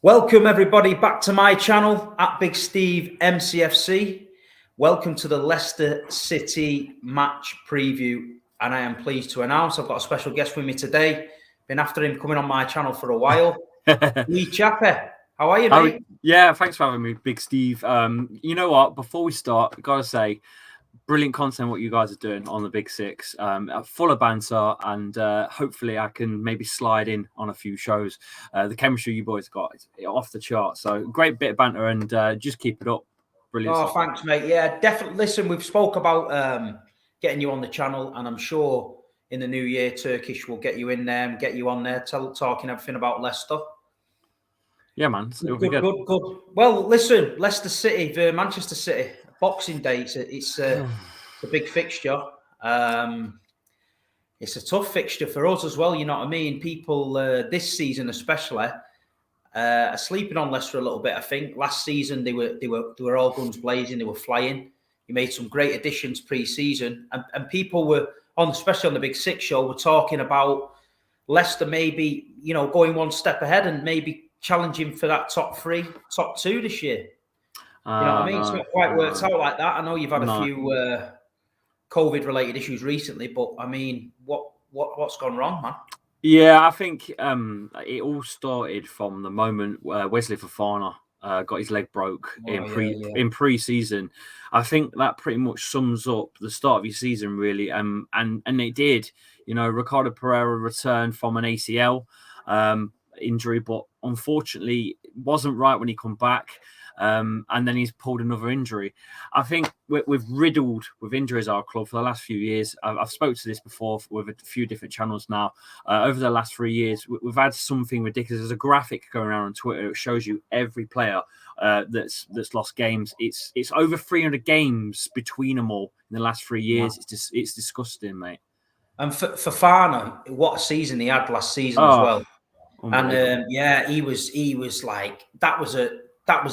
Welcome everybody back to my channel at Big Steve MCFC. Welcome to the Leicester City match preview, and I am pleased to announce I've got a special guest with me today. Been after him coming on my channel for a while. Lee Chappie, how are you, mate? Yeah, thanks for having me, Big Steve. You know what? Before we start, I gotta say, brilliant content what you guys are doing on the Big Six. Full of banter, and hopefully I can maybe slide in on a few shows. The chemistry you boys got is off the chart. So great bit of banter, and just keep it up. Brilliant. Oh, thanks, mate. Yeah, definitely. Listen, we've spoke about getting you on the channel, and I'm sure in the new year, Turkish will get you in there and get you on there, talking everything about Leicester. Yeah, man. Good. Well, listen, Leicester City, Manchester City, Boxing Day. It's a big fixture. It's a tough fixture for us as well. You know what I mean? People this season, especially, are sleeping on Leicester a little bit. I think last season they were all guns blazing. They were flying. You made some great additions pre-season, and people were on, especially on the Big Six show, were talking about Leicester maybe going one step ahead and maybe challenging for that top three, top two this year. You know what I mean? It's not quite worked out like that. I know you've had a few COVID-related issues recently, but I mean, what's gone wrong, man? Yeah, I think it all started from the moment Wesley Fofana got his leg broke in pre-season. I think that pretty much sums up the start of your season, really. And it did. Ricardo Pereira returned from an ACL injury, but unfortunately it wasn't right when he come back. And then he's pulled another injury. I think we've riddled with injuries our club for the last few years. I've spoke to this before with a few different channels now. Over the last 3 years, we've had something ridiculous. There's a graphic going around on Twitter. It shows you every player that's lost games. It's over 300 games between them all in the last 3 years. Wow. It's disgusting, mate. And for Fofana, what a season he had last season as well. And he was like, that was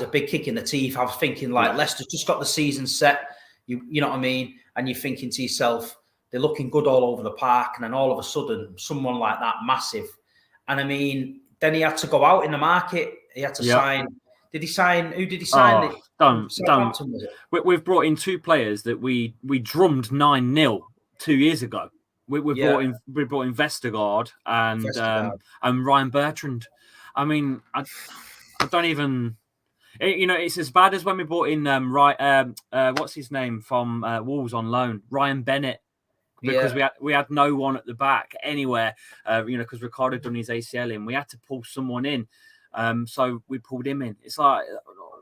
a big kick in the teeth. I was thinking, like, Leicester's just got the season set. You know what I mean? And you're thinking to yourself, they're looking good all over the park. And then all of a sudden, someone like that, massive. And I mean, then he had to go out in the market. He had to sign. Did he sign? Who did he sign? Done. We've brought in two players that we drummed 9-0 2 years ago. We brought in Vestergaard and Ryan Bertrand. I mean, I don't even. It's as bad as when we brought in what's his name from Wolves on loan, Ryan Bennett, because we had no one at the back anywhere. Because Ricardo done his ACL in, we had to pull someone in, so we pulled him in. It's like,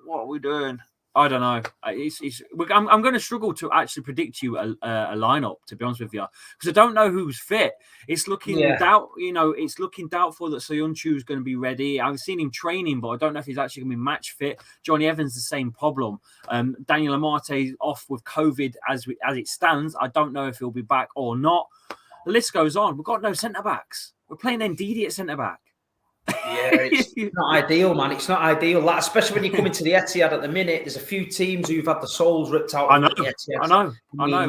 what are we doing? I don't know. I'm going to struggle to actually predict you a lineup, to be honest with you, because I don't know who's fit. It's looking it's looking doubtful that Soyuncu is going to be ready. I've seen him training, but I don't know if he's actually going to be match fit. Johnny Evans, the same problem. Daniel Amate off with COVID as it stands. I don't know if he'll be back or not. The list goes on. We've got no centre backs. We're playing Ndidi at centre back. Yeah, it's not ideal, man. It's not ideal, like, especially when you come into the Etihad at the minute. There's a few teams who've had the souls ripped out of the Etihad. I know.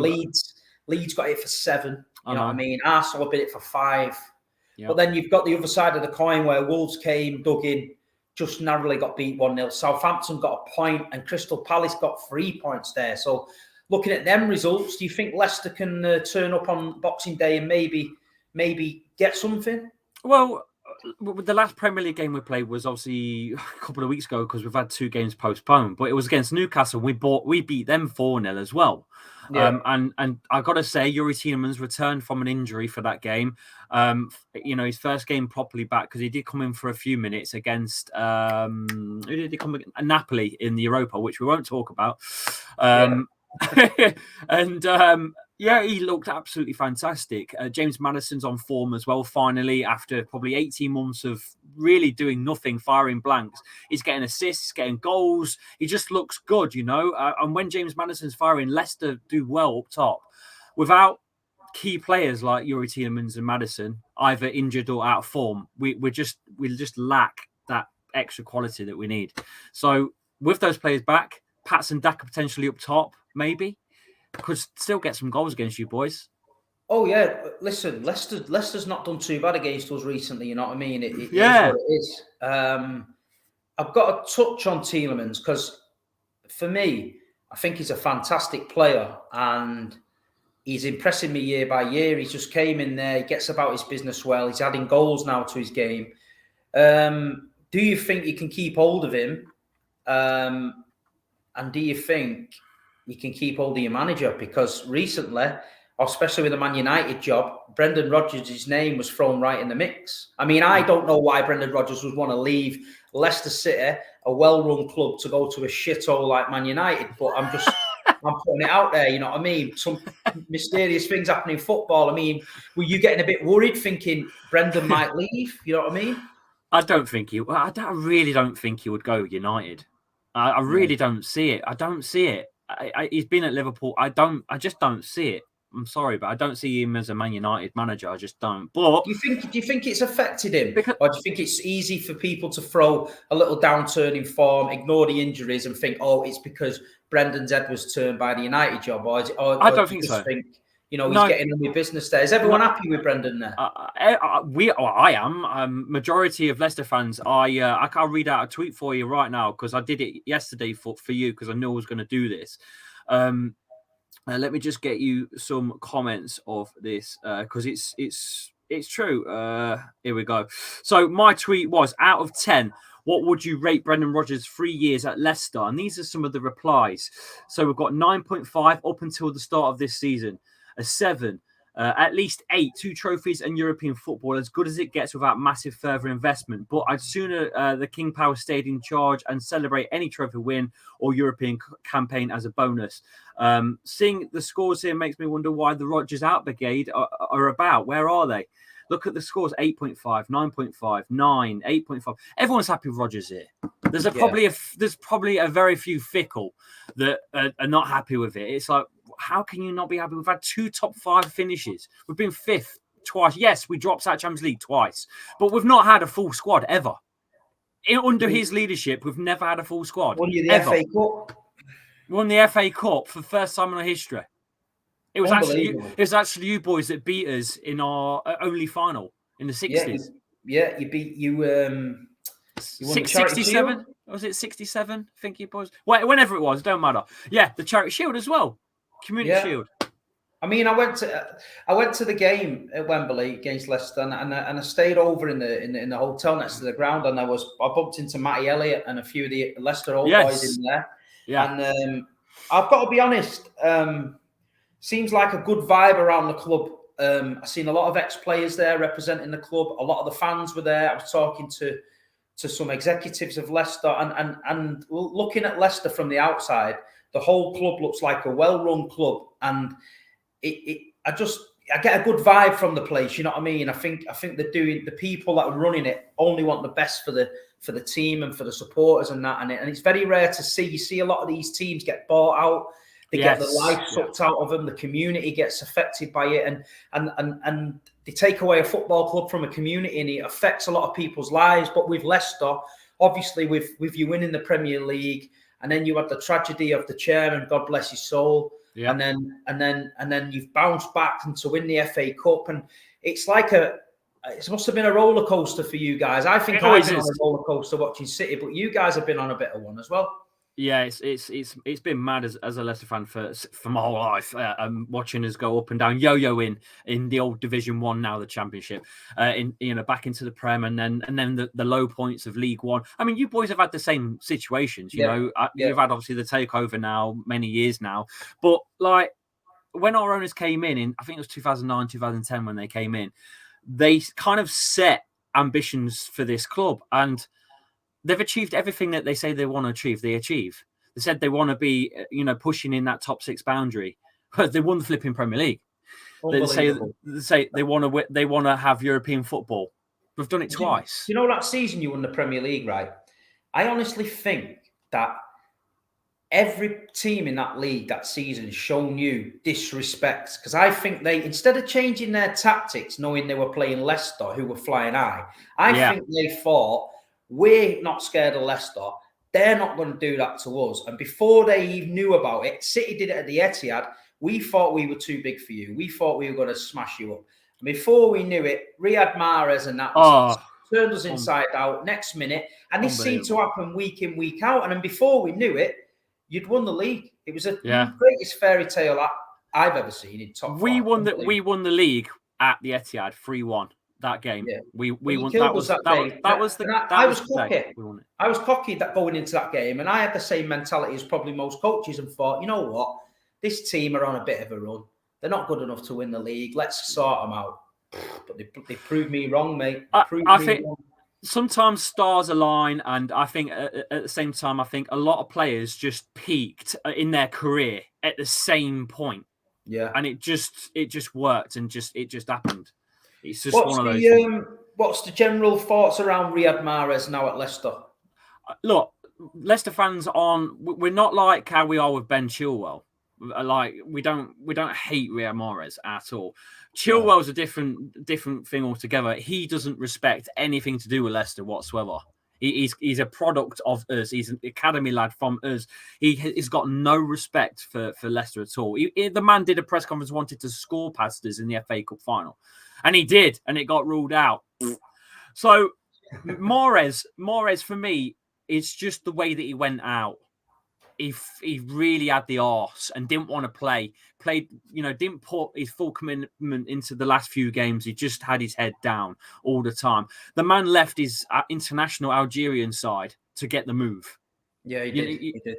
Leeds got it for 7. You know what I mean? Arsenal bid it for 5. Yep. But then you've got the other side of the coin where Wolves came, dug in, just narrowly got beat 1-0. Southampton got a point, and Crystal Palace got 3 points there. So looking at them results, do you think Leicester can turn up on Boxing Day and maybe get something? Well, the last Premier League game we played was obviously a couple of weeks ago, because we've had 2 games postponed, but it was against Newcastle. We beat them 4-0 as well. Yeah. And I got to say, Yuri Tielemans returned from an injury for that game. His first game properly back, because he did come in for a few minutes against who did he come against? Napoli in the Europa, which we won't talk about. He looked absolutely fantastic. James Maddison's on form as well, finally, after probably 18 months of really doing nothing, firing blanks. He's getting assists, getting goals. He just looks good, and when James Maddison's firing, Leicester do well up top. Without key players like Yuri Tielemans and Maddison, either injured or out of form, we just lack that extra quality that we need. So with those players back, Patson Daka potentially up top, maybe could still get some goals against you boys. Oh yeah, listen, Leicester's not done too bad against us recently. You know what I mean? It is what it is. I've got to touch on Tielemans because for me, I think he's a fantastic player and he's impressing me year by year. He just came in there, he gets about his business well. He's adding goals now to his game. Do you think you can keep hold of him? And do you think you can keep hold of your manager? Because recently, especially with the Man United job, Brendan Rodgers' name was thrown right in the mix. I mean, I don't know why Brendan Rodgers would want to leave Leicester City, a well-run club, to go to a shithole like Man United. But I'm putting it out there, you know what I mean? Some mysterious things happen in football. I mean, were you getting a bit worried thinking Brendan might leave? You know what I mean? I really don't think he would go United. I really don't see it. I don't see it. He's been at Liverpool. I just don't see it. I'm sorry, but I don't see him as a Man United manager. I just don't. But do you think it's affected him, or do you think it's easy for people to throw a little downturn in form, ignore the injuries, and think, oh, it's because Brendan's head was turned by the United job, or I don't think so. Think, you know, he's getting on with business there. Is everyone happy with Brendan there? I am. Majority of Leicester fans. I can't read out a tweet for you right now because I did it yesterday for you because I knew I was going to do this. Let me just get you some comments of this because it's true. Here we go. So my tweet was, out of 10, what would you rate Brendan Rodgers' 3 years at Leicester? And these are some of the replies. So we've got 9.5 up until the start of this season, a 7, at least 8, 2 trophies and European football, as good as it gets without massive further investment. But I'd sooner the King Power stayed in charge and celebrate any trophy win or European campaign as a bonus. Seeing the scores here makes me wonder why the Rodgers out brigade are about. Where are they? Look at the scores: 8.5, 9.5, 9, 8.5. Everyone's happy with Rodgers here. There's probably a very few fickle that are not happy with it. It's like, how can you not be happy? We've had 2 top 5 finishes. We've been 5th twice. Yes, we dropped out Champions League twice, but we've not had a full squad ever. Under his leadership, we've never had a full squad. Won you the FA Cup? Won the FA Cup for the first time in our history. It was actually you boys that beat us in our only final in the 60s. Yeah, you beat you. You won 67? Was it 67? I think it was. Whenever it was, don't matter. Yeah, the Charity Shield as well. Community Shield. I mean, I went to the game at Wembley against Leicester, and I stayed over in the hotel next to the ground, and I bumped into Matty Elliott and a few of the Leicester old boys in there. Yeah, and I've got to be honest. Seems like a good vibe around the club. I've seen a lot of ex-players there representing the club. A lot of the fans were there. I was talking to some executives of Leicester, and looking at Leicester from the outside, the whole club looks like a well-run club, and I get a good vibe from the place. You know what I mean? I think the people that are running it only want the best for the team and for the supporters and that, and it's very rare to see. You see a lot of these teams get bought out. They get the life sucked out of them. The community gets affected by it, and they take away a football club from a community, and it affects a lot of people's lives. But with Leicester, obviously, with you winning the Premier League, and then you had the tragedy of the chairman, God bless his soul, and then you've bounced back and to win the FA Cup, and it's like it must have been a roller coaster for you guys. I think I've been on a roller coaster watching City, but you guys have been on a bit of one as well. Yeah, it's been mad as a Leicester fan for my whole life. Watching us go up and down, yo-yo in the old Division 1, now the Championship, back into the Prem, and then the low points of League 1. I mean, you boys have had the same situations. You've had obviously the takeover now, many years now, but like when our owners came in I think it was 2009, 2010 when they came in, they kind of set ambitions for this club, and they've achieved everything that they say they want to achieve. They said they want to be, pushing in that top 6 boundary. They won the flipping Premier League. They say they want to have European football. We've done it twice. You know that season you won the Premier League, right? I honestly think that every team in that league that season shown you disrespect, because I think they, instead of changing their tactics, knowing they were playing Leicester, who were flying high, I think they thought, we're not scared of Leicester. They're not going to do that to us. And before they even knew about it, City did it at the Etihad. We thought we were too big for you. We thought we were going to smash you up. And before we knew it, Riyad Mahrez and that was turned us inside out next minute. And this seemed to happen week in, week out. And then before we knew it, you'd won the league. It was the greatest fairy tale I've ever seen in top We won the league at the Etihad 3-1. That game, we won. That was the I was cocky. I was cocky that going into that game, and I had the same mentality as probably most coaches, and thought, you know what, this team are on a bit of a run. They're not good enough to win the league. Let's sort them out. But they proved me wrong, mate. I think sometimes stars align, and I think at the same time, I think a lot of players just peaked in their career at the same point. Yeah, and it just worked, and it just happened. It's just one of those. What's the general thoughts around Riyad Mahrez now at Leicester? Look, Leicester fans we're not like how we are with Ben Chilwell. Like we don't hate Riyad Mahrez at all. Chilwell's a different thing altogether. He doesn't respect anything to do with Leicester whatsoever. He's a product of us. He's an academy lad from us. He's got no respect for Leicester at all. The man did a press conference, wanted to score past us in the FA Cup final. And he did, and it got ruled out. So Mahrez for me, it's just the way that he went out. He really had the arse and didn't want to play. Played, didn't put his full commitment into the last few games. He just had his head down all the time. The man left his international Algerian side to get the move. Yeah, he did. He did.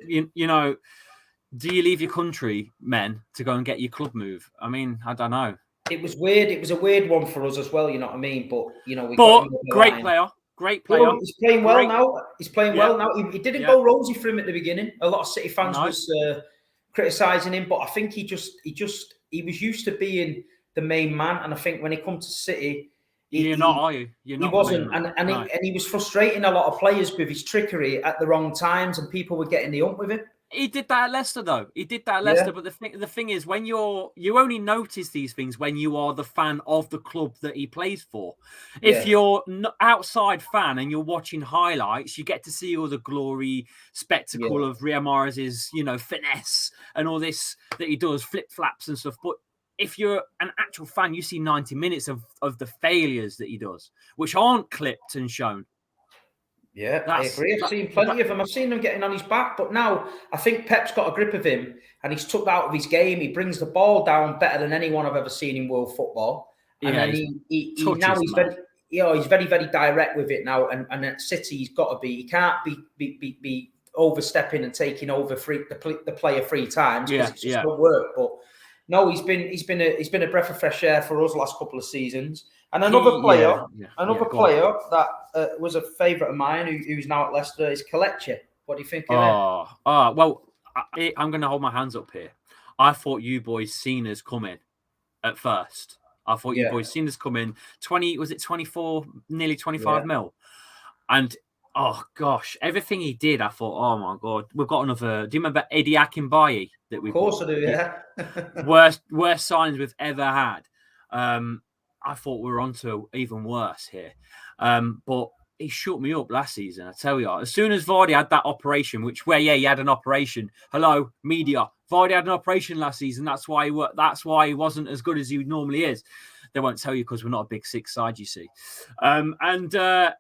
Do you leave your country, men, to go and get your club move? I mean, I don't know. It was weird. It was a weird one for us as well. You know what I mean? But great player. Great player. Well, he's playing well now. He's playing well now. He didn't go rosy for him at the beginning. A lot of City fans was criticising him, but I think he was used to being the main man. And I think when he comes to City, you're not, are you? You're not. He wasn't, and he was frustrating a lot of players with his trickery at the wrong times, and people were getting the ump with him. He did that at Leicester, though. He did that at Leicester. But the thing is, when you only notice these things when you are the fan of the club that he plays for. If you're an outside fan and you're watching highlights, you get to see all the glory, spectacle of Riyad Mahrez's, finesse and all this that he does, flip flaps and stuff. But if you're an actual fan, you see 90 minutes of the failures that he does, which aren't clipped and shown. Yeah, I agree. I've seen plenty of them. I've seen them getting on his back. But now I think Pep's got a grip of him and he's took that out of his game. He brings the ball down better than anyone I've ever seen in world football. And then he's very, very direct with it now. And at City, he's got to be. He can't be overstepping and taking over the player 3 times because it just won't work. But no, he's been a breath of fresh air for us the last couple of seasons. And another player that was a favourite of mine, who's now at Leicester, is Kelechi. What do you think of him? Well, I'm going to hold my hands up here. I thought you boys seen us coming at first. I thought you boys seen us coming. 24, nearly 25 mil. And, oh, gosh, everything he did, I thought, oh, my God, we've got another. Do you remember Eddie Akinbaye? That we Of course I do, yeah. worst signings we've ever had. I thought we were on to even worse here. But he shut me up last season, I tell you. As soon as Vardy had that operation, he had an operation. Hello, media. Vardy had an operation last season. That's why he wasn't as good as he normally is. They won't tell you because we're not a big 6 side, you see. And Kelechi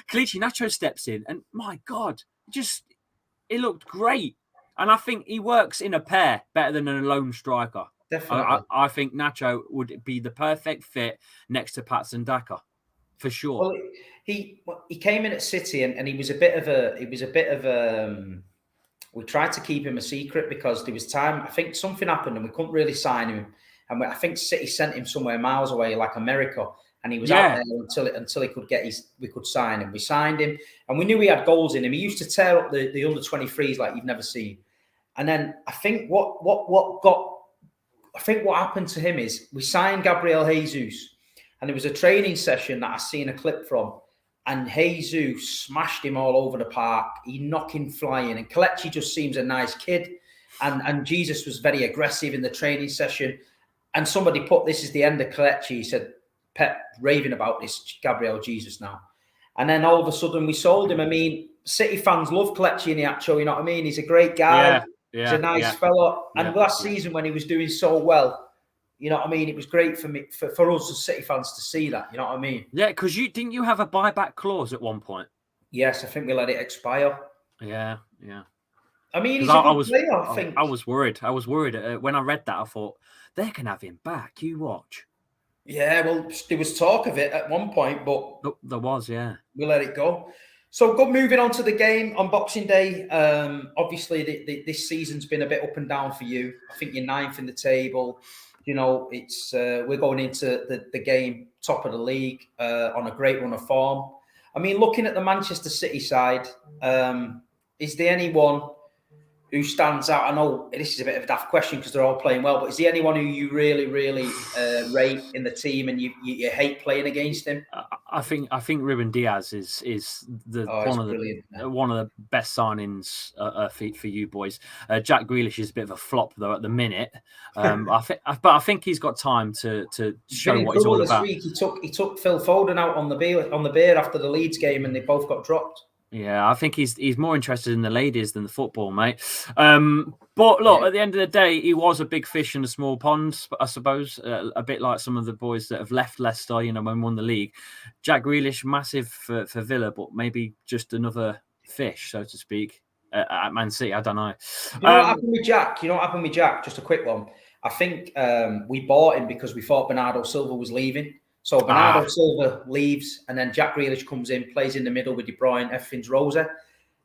Iheanacho steps in, and my God, it looked great. And I think he works in a pair better than a lone striker. Definitely. I think Nacho would be the perfect fit next to Patson Daka, for sure. Well, he came in at City and he was a bit of a. We tried to keep him a secret because there was time. I think something happened and we couldn't really sign him. And I think City sent him somewhere miles away, like America, and he was out there until he could we could sign him. We signed him, and we knew he had goals in him. He used to tear up the under 23s like you've never seen. And then I think what happened to him is we signed Gabriel Jesus, and there was a training session that I seen a clip from, and Jesus smashed him all over the park. He knocked him flying, and Kelechi just seems a nice kid, and Jesus was very aggressive in the training session. And somebody put, this is the end of Kelechi. He said, Pep raving about this Gabriel Jesus now. And then all of a sudden we sold him. I mean, City fans love Kelechi Iheanacho, you know what I mean? He's a great guy. He's a nice fella. And last season when he was doing so well, You know what I mean? It was great for me, for us as City fans to see that. You know what I mean? Yeah, because didn't you have a buyback clause at one point? Yes, I think we let it expire. Yeah. I mean, he's a good player, I think. I was worried. When I read that. I thought, they can have him back. You watch. Yeah, well, there was talk of it at one point, but... There was, yeah. We let it go. So, moving on to the game on Boxing Day. Obviously, this season's been a bit up and down for you. I think you're 9th in the table. You know, it's we're going into the game top of the league on a great run of form. I mean, looking at the Manchester City side, is there anyone who stands out? I know this is a bit of a daft question because they're all playing well, but is there anyone who you really, really rate in the team and you hate playing against him? I think Ruben Diaz is one of the best signings for you boys. Jack Grealish is a bit of a flop though at the minute. I think he's got time to show what he's all about. Week. He took Phil Foden out on the beer after the Leeds game, and they both got dropped. Yeah, I think he's more interested in the ladies than the football, mate. But look, at the end of the day, he was a big fish in a small pond, I suppose. A bit like some of the boys that have left Leicester, you know, when won the league. Jack Grealish, massive for Villa, but maybe just another fish, so to speak, at Man City. I don't know. You know what happened with Jack? Just a quick one. I think we bought him because we thought Bernardo Silva was leaving. So Bernardo Silva leaves, and then Jack Grealish comes in, plays in the middle with De Bruyne, everything's rosy.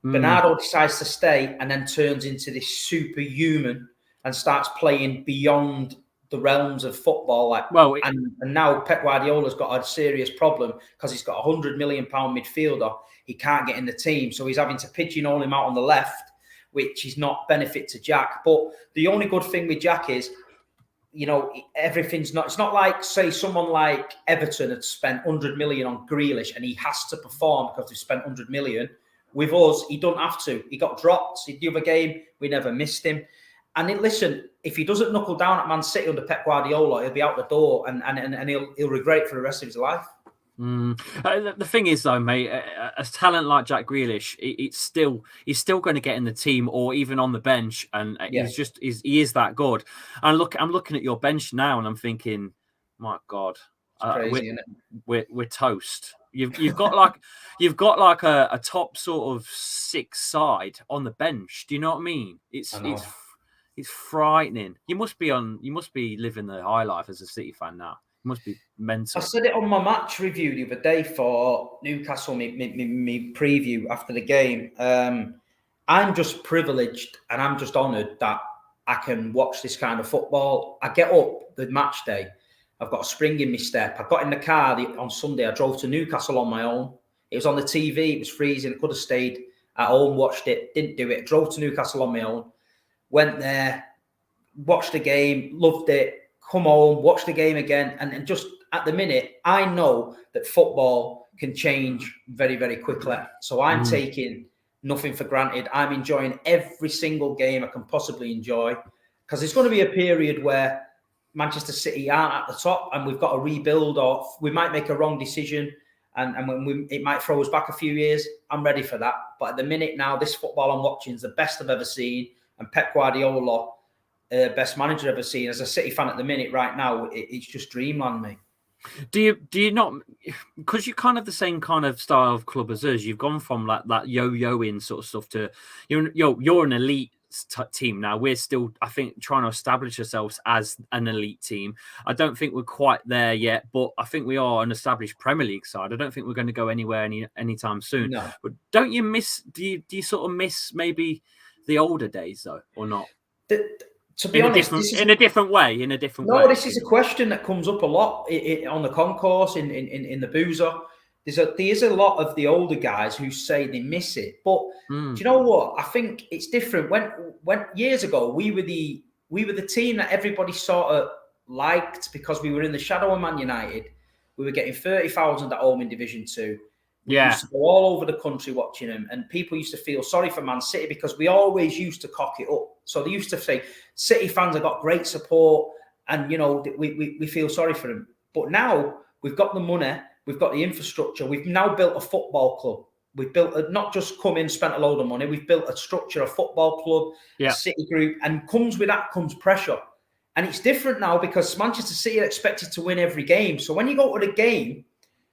Bernardo decides to stay and then turns into this superhuman and starts playing beyond the realms of football. And now Pep Guardiola's got a serious problem because he's got £100 million midfielder. He can't get in the team, so he's having to pigeonhole him out on the left, which is not benefit to Jack. But the only good thing with Jack is, you know, it's not like, say, someone like Everton had spent 100 million on Grealish and he has to perform because they've spent 100 million. With us, he don't have to. He got dropped. The other game, we never missed him. And listen, if he doesn't knuckle down at Man City under Pep Guardiola, he'll be out the door and he'll regret it for the rest of his life. The thing is, though, mate, a talent like Jack Grealish, he's still going to get in the team or even on the bench, and he is that good. And I'm looking at your bench now, and I'm thinking, my God, crazy, isn't it? We're toast. You've got like a top sort of 6 side on the bench. Do you know what I mean? It's frightening. You must be living the high life as a City fan now. It must be mental. I said it on my match review the other day for Newcastle, me preview after the game. I'm just privileged and I'm just honoured that I can watch this kind of football. I get up the match day. I've got a spring in my step. I got in the car on Sunday. I drove to Newcastle on my own. It was on the TV. It was freezing. I could have stayed at home, watched it. Didn't do it. Drove to Newcastle on my own. Went there, watched the game, loved it. Come home, watch the game again. And just at the minute, I know that football can change very, very quickly. So I'm taking nothing for granted. I'm enjoying every single game I can possibly enjoy, because there's going to be a period where Manchester City aren't at the top and we've got to rebuild, or we might make a wrong decision and when it might throw us back a few years. I'm ready for that. But at the minute now, this football I'm watching is the best I've ever seen. And Pep Guardiola, best manager I've ever seen. As a City fan at the minute right now, it's just dreamland, mate. Do you not, because you're kind of the same kind of style of club as us, you've gone from like that yo-yoing sort of stuff to you're an elite team now. We're still, I think, trying to establish ourselves as an elite team. I don't think we're quite there yet, but I think we are an established Premier League side. I don't think we're going to go anywhere anytime soon. No. But don't you miss? Do you sort of miss maybe the older days though, or not? To be honest, in a different way. No, this is a question that comes up a lot on the concourse, in the boozer. There's a lot of the older guys who say they miss it. But do you know what? I think it's different. When years ago, we were the team that everybody sort of liked because we were in the shadow of Man United. We were getting 30,000 at home in Division 2. We used to go all over the country watching them, and people used to feel sorry for Man City because we always used to cock it up. So they used to say, City fans have got great support and, you know, we feel sorry for them. But now we've got the money, we've got the infrastructure, we've now built a football club. We've built not just come in, spent a load of money, we've built a structure, a football club, a City group, and with that comes pressure. And it's different now because Manchester City are expected to win every game. So when you go to the game,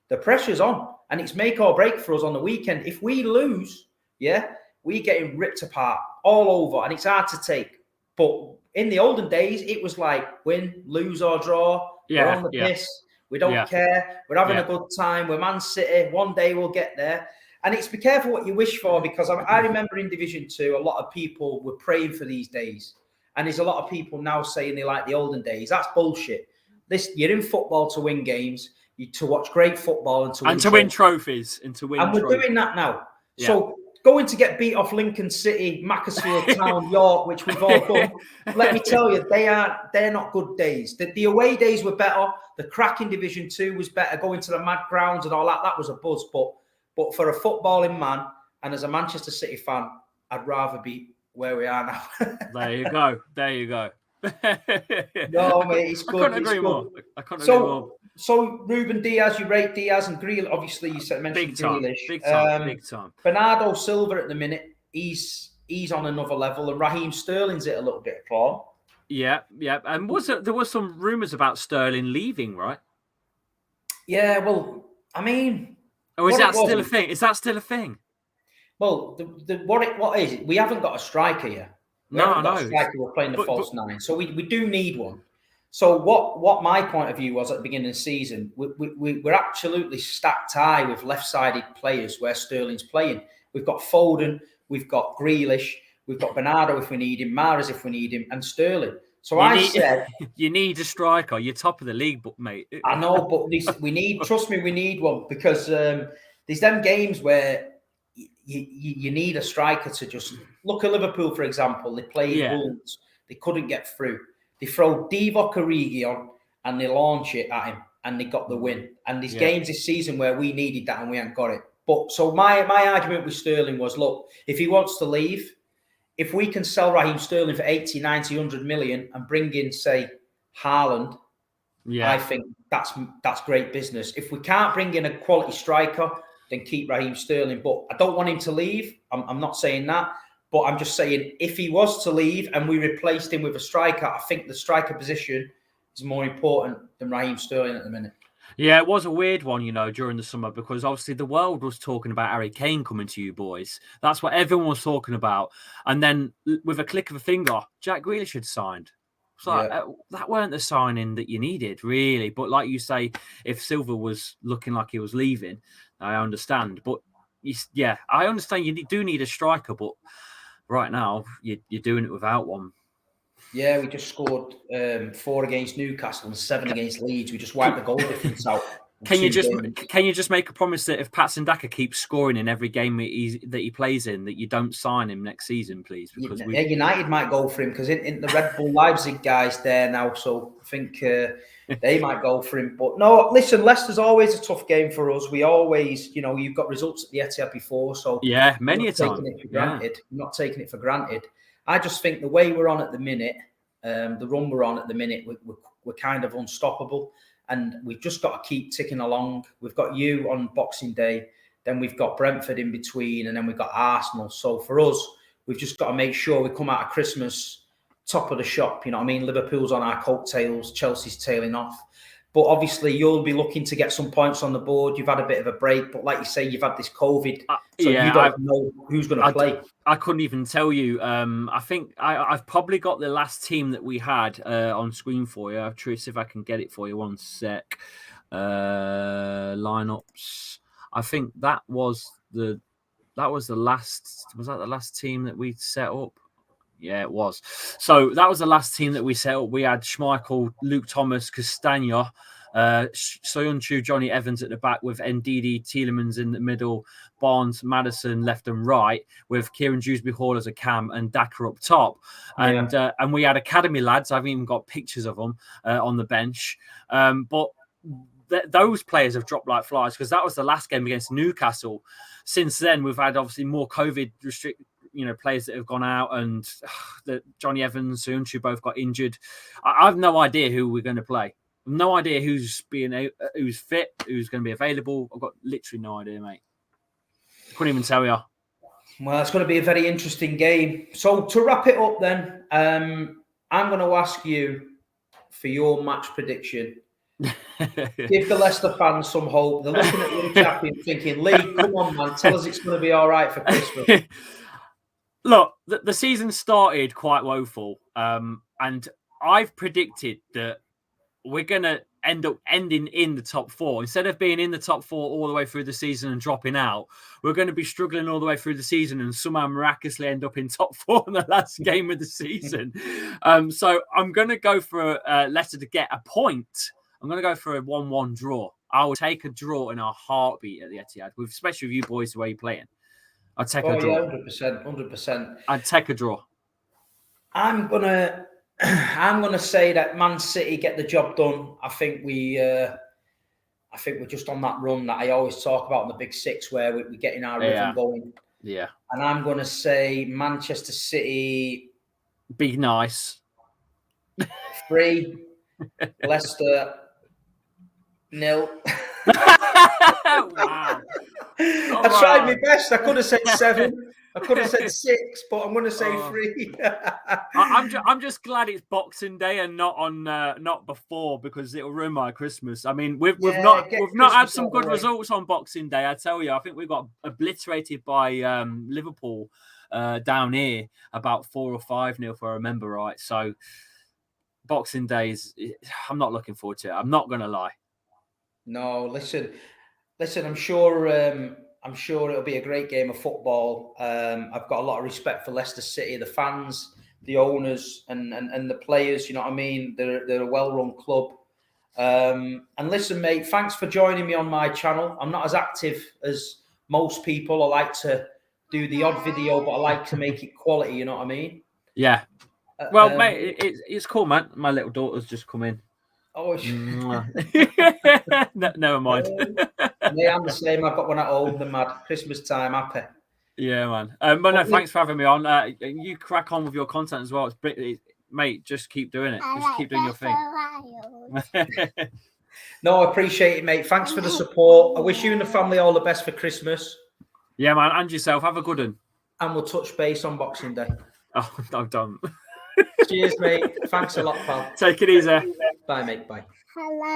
the pressure's on and it's make or break for us on the weekend. If we lose, we're getting ripped apart all over and it's hard to take. But in the olden days, it was like win, lose or draw. We're on the piss. We don't care. We're having a good time. We're Man City. One day we'll get there. And it's be careful what you wish for, because I remember in Division 2, a lot of people were praying for these days. And there's a lot of people now saying they like the olden days. That's bullshit. You're in football to win games, to watch great football and to win trophies. And we're doing that now. Yeah. So going to get beat off Lincoln City, Macclesfield Town, York, which we've all done, let me tell you, they're not good days. The away days were better. The crack in Division 2 was better. Going to the mad grounds and all that was a buzz. But for a footballing man and as a Manchester City fan, I'd rather be where we are now. There you go. No, mate, it's good. I couldn't agree more. So Ruben Diaz, you rate Diaz and Grealish. Obviously, you mentioned Grealish. Big time. Bernardo Silva at the minute, he's on another level, and Raheem Sterling's hit a little bit of form. Yeah. And there was some rumours about Sterling leaving, right? Yeah, well, I mean, is that still a thing? Is that still a thing? Well, what is it? We haven't got a striker yet. We're playing the false nine, so we do need one. So what my point of view was at the beginning of the season, we're absolutely stacked high with left-sided players where Sterling's playing. We've got Foden, we've got Grealish, we've got Bernardo if we need him, Mahrez if we need him, and Sterling. So said, you need a striker. You're top of the league, mate. I know, but we need one, because there's them games where you need a striker to just look at Liverpool, for example. They played Wolves. They couldn't get through. They throw Divock Origi on and they launch it at him and they got the win. And there's games this season where we needed that and we haven't got it. But so my argument with Sterling was, look, if he wants to leave, if we can sell Raheem Sterling for 80, 90, 100 million and bring in, say, Haaland, I think that's great business. If we can't bring in a quality striker, then keep Raheem Sterling. But I don't want him to leave. I'm not saying that. But I'm just saying, if he was to leave and we replaced him with a striker, I think the striker position is more important than Raheem Sterling at the minute. Yeah, it was a weird one, during the summer, because obviously the world was talking about Harry Kane coming to you boys. That's what everyone was talking about. And then with a click of a finger, Jack Grealish had signed. So that weren't the signing that you needed, really. But like you say, if Silva was looking like he was leaving, I understand. But I understand you do need a striker, but right now you're doing it without one. Yeah, we just scored 4 against Newcastle and 7 against Leeds. We just wiped the goal difference out. Can you just make a promise that if Patson Daka keeps scoring in every game that he plays in, that you don't sign him next season, please? Because United might go for him, because in the Red Bull Leipzig guys there now, so I think they might go for him. But no, listen, Leicester's always a tough game for us. We always, you've got results at the Etihad before, so many a time. I'm not taking it for granted. I just think the way we're on at the minute, the run we're on at the minute, we're kind of unstoppable. And we've just got to keep ticking along. We've got you on Boxing Day, then we've got Brentford in between, and then we've got Arsenal. So for us, we've just got to make sure we come out of Christmas top of the shop. You know what I mean? Liverpool's on our coattails, Chelsea's tailing off. But obviously, you'll be looking to get some points on the board. You've had a bit of a break, but like you say, you've had this COVID, so you don't know who's going to play. I couldn't even tell you. I think I've probably got the last team that we had on screen for you. I'll try to see if I can get it for you. One sec. Lineups. I think that was the last. Was that the last team that we set up? Yeah, it was. So that was the last team that we set up. We had Schmeichel, Luke Thomas, Castagna, Soyuncu, Johnny Evans at the back, with Ndidi, Tielemans in the middle, Barnes, Maddison left and right, with Kieran Dewsbury Hall as a cam and Daka up top. And we had academy lads. I've even got pictures of them on the bench. But those players have dropped like flies, because that was the last game against Newcastle. Since then, we've had obviously more COVID restricted, players that have gone out, and that Johnny Evans, Soyuncu both got injured. I have no idea who we're going to play. No idea who's fit, who's going to be available. I've got literally no idea, mate. Couldn't even tell you. Well, it's going to be a very interesting game. So to wrap it up then, I'm going to ask you, for your match prediction. Give the Leicester fans some hope. They're looking at Lee Chappie and thinking, Lee, come on, man, tell us it's going to be all right for Christmas. Look, the season started quite woeful, and I've predicted that we're going to end up ending in the top 4. Instead of being in the top 4 all the way through the season and dropping out, we're going to be struggling all the way through the season and somehow miraculously end up in top 4 in the last game of the season. So I'm going to go for Leicester to get a point. I'm going to go for a 1-1 draw. I will take a draw in a heartbeat at the Etihad, especially with you boys the way you're playing. I'd take a draw. Yeah, 100%. I'd take a draw. I'm gonna say that Man City get the job done. I think we're just on that run that I always talk about in the Big Six, where we're getting our rhythm going. Yeah. And I'm gonna say Manchester City. Be nice. 3, Leicester 0. Wow. I tried my best. I could have said 7. I could have said 6, but I'm going to say 3. I'm just glad it's Boxing Day and not before, because it'll ruin my Christmas. I mean, we've not had some good results on Boxing Day. I tell you, I think we got obliterated by Liverpool down here, about 4 or 5-0, if I remember right. So Boxing Day I'm not looking forward to it. I'm not going to lie. No, listen. I'm sure it'll be a great game of football. I've got a lot of respect for Leicester City, the fans, the owners, and the players. You know what I mean? They're a well-run club. And listen, mate, thanks for joining me on my channel. I'm not as active as most people. I like to do the odd video, but I like to make it quality. You know what I mean? Yeah. Well, mate, it's cool, man. My little daughter's just come in. Oh, never mind. Yeah, I'm the same. I've got one at home. The mad Christmas time, happy. Yeah, man. But no, thanks for having me on. You crack on with your content as well. Mate, just keep doing it. Just keep doing your thing. No, I appreciate it, mate. Thanks for the support. I wish you and the family all the best for Christmas. Yeah, man. And yourself. Have a good one. And we'll touch base on Boxing Day. Oh, I'm done. Cheers, mate. Thanks a lot, pal. Take it easy. Bye, mate. Bye. Hello.